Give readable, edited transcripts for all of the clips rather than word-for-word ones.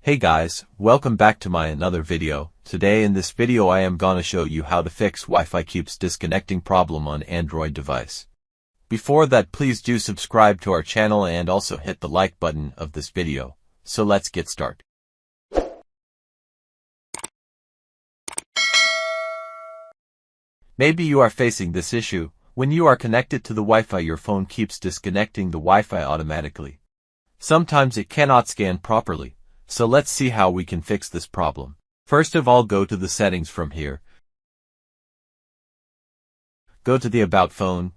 Hey guys, welcome back to my another video. Today in this video I am gonna show you how to fix Wi-Fi keeps disconnecting problem on Android device. Before that, please do subscribe to our channel and also hit the like button of this video. So let's get started. Maybe you are facing this issue. When you are connected to the Wi-Fi, your phone keeps disconnecting the Wi-Fi automatically. Sometimes it cannot scan properly. So let's see how we can fix this problem. First of all, go to the settings from here. Go to the About phone.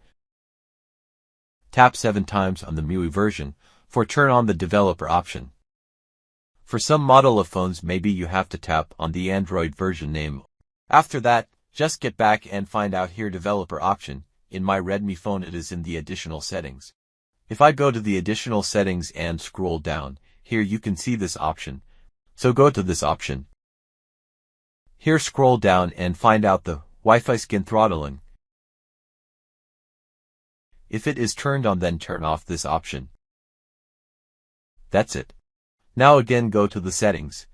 Tap 7 times on the MIUI version for turn on the developer option. For some model of phones, maybe you have to tap on the Android version name. After that, just get back and find out here developer option. In my Redmi phone it is in the additional settings. If I go to the additional settings and scroll down, here you can see this option. So go to this option. Here scroll down and find out the Wi-Fi skin throttling. If it is turned on, then turn off this option. That's it. Now again go to the settings.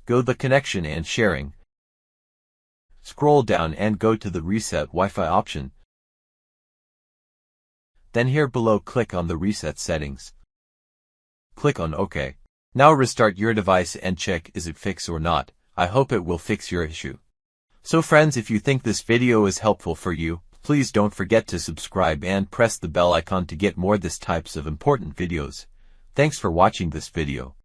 Go the connection and sharing. Scroll down and go to the reset Wi-Fi option. Then here below click on the reset settings. Click on OK. Now restart your device and check is it fixed or not. I hope it will fix your issue. So friends, if you think this video is helpful for you, please don't forget to subscribe and press the bell icon to get more this types of important videos. Thanks for watching this video.